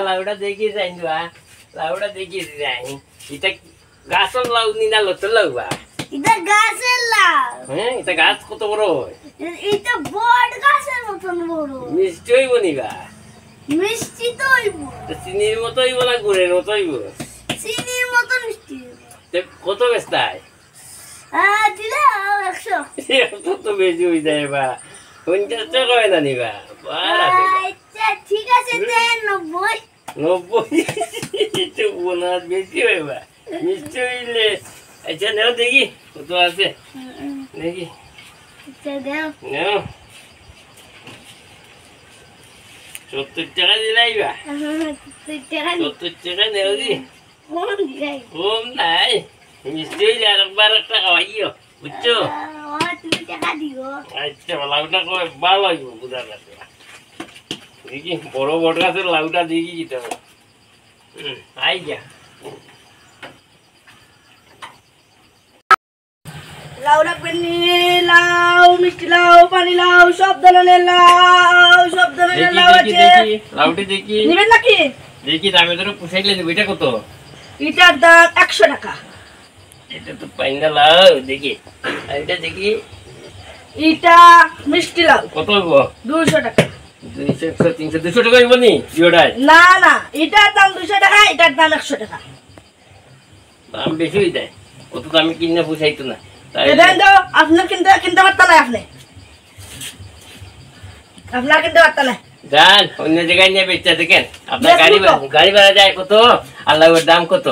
Laura देखी जाइन बा लाउडा देखी जाइन इता गाछन लाउ निना लत लाउबा इता गाछन लाउ इता गाछ কত বড় ইটা বড় গাছের মতন বড় মিষ্টি হইব নিবা মিষ্টি তো হইব তো চিনির মতো হইব না গুড়ের মতো হইব চিনির মতো মিষ্টি তে কত বেচতাই দিলে 100 তো বেশি হই যায় বা 50 টাকা হয় না নিবা আচ্ছা ঠিক আছে দেন 90 itu bonus বেশি হইবা মিষ্টি হইলে আচ্ছা নাও দেখি কত আছে দেখি আচ্ছা দাও নাও 70 টাকা দিলাইবা 70 টাকা নাও দি কম নাই মিষ্টি হইলে আরেকবার একটা খাওয়াইও বুঝছো তুমি টাকা দিও আচ্ছা লাউটা কই ভালো হইব বুঝা যাচ্ছে দেখি বড় বড় গাছের লাউটা দেখি কি তো আই যা লাউ লাগবে নি লাউ মিষ্টি লাউ পানি লাউ সব ধরনের লাউ আছে দেখি লাউটি দেখি নিবেন নাকি দেখি দামে ধরে পুষাইলে দেব এটা কত এটার দাম 100 টাকা এটা তো পাইনা লাউ দেখি এটা দেখি এটা মিষ্টি লাউ কত হইব 200 টাকা 200 300 200 টাকা হইব নি জিওড়াই না না এটার দাম 200 টাকা এটার দাম 100 টাকা দাম বেশি হই যায় কত দামে কিনে পুষাইতো না তাই দেন দাও আপনার কিনতে পারতা না আপনি আপনার কিনতে পারতা না জান অন্য জায়গায় নিয়ে বেচতে দেখেন আপনার গাড়ি ভাড়া যায় কত আর লাউয়ের দাম কত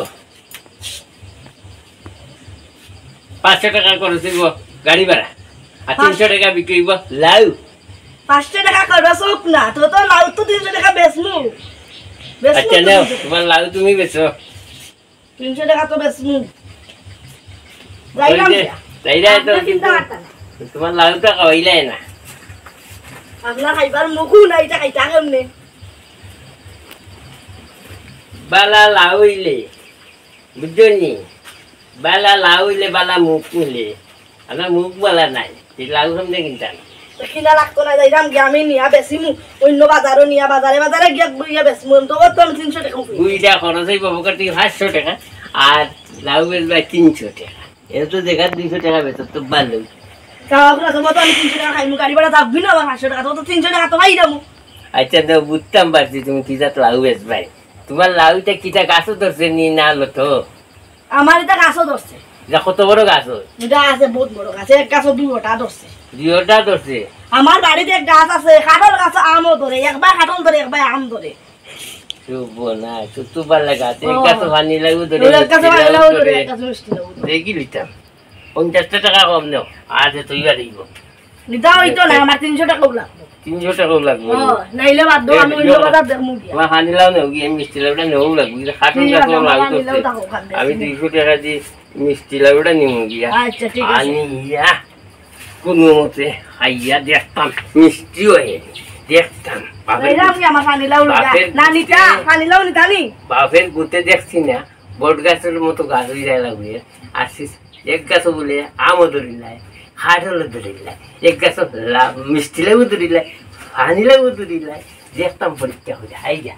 500 টাকা করে দিব গাড়ি ভাড়া আর 300 টাকা বিক্রি হইব লাউ 500 টাকা করবা সব না তো লাউ তো 300 টাকা বেচমু আচ্ছা নাও তোমার লাউ তুমি বেচো 300 টাকা তো বেচমু যাইলাম যাইরা তো কিন্তু তোমার লাউটা খাইলে না আপনার খাইবার মুখু না এটা খাইতা কেমনে বালা লাউ হইলে বুঝনি বালা লাউ হইলে বালা মুখ নিলে আমার মুখ বালা নাই এই লাউ সামনে কিনতাম কিনা লাগতো না যাইলাম গ্রামে নিয়া বেচিমু অন্য বাজারও নিয়া বাজারে গিয়া বেচমু তো 300 টাকা গুইটা খরচ হইব পকেট থেকে 500 টাকা আর লাউ বেচবা 300 টাকা এর তো দেখা 200 টাকা বেচত তো ভালো কাওরা তো আমি 300 টাকা খাইমু গাড়ি ভাড়া যাবি না 500 টাকা তো 300 টাকা তো পাইরামু আচ্ছা তো বুঝতাম পারছি তুমি কি জাত লাউ বেচবাই তোমার লাউটা কিটা গাছও ধরছে নি না লতো আমার এটা গাছও ধরছে এটা কত বড় গাছ এটা আছে বহুত বড় গাছ এক গাছও দুইটা ধরছে দুইটা ধরছে আমার বাড়িতে এক গাছ আছে কাঁঠাল গাছ আমও ধরে একবার কাঁঠাল ধরে একবার আম ধরে শুভনা সুতু পাল্লা গাছ এক গাছ পানি লাগু ধরে এক গাছ পানি লাগু ধরে এক গাছ মিষ্টি লাগু দেখি লইতাম 50 টাকা কম নাও আজ তুই বাড়িব নিতা হইতো না আমার 300 টাকা লাগবে 300 টাকা লাগবে নাইলে বাদ দাও আমি অন্য বাজার দেখমু গিয়া মা পানি লাও নাও গিয়ে মিষ্টি লাউটা নেও লাগবে কাঁঠাল গাছ লাগু ধরছে আমি 200 টাকা দি মিষ্টি লাউটা নিমু গিয়া আচ্ছা ঠিক আছে আনিয়া কোনো মতে আইয়া দেখতাম মিষ্টি হয়ে দেখতাম বাপের গুতে দেখছি না বট গাছের মতো গাছ হয়ে যায় লাগবে আসিস এক গাছ বলে আমও ধরিলাই কাঁঠালও ধরিলাই এক গাছ মিষ্টি লাগু ধরিলাই পানি লাগু ধরিলাই দেখতাম পরীক্ষা হয়ে আইয়া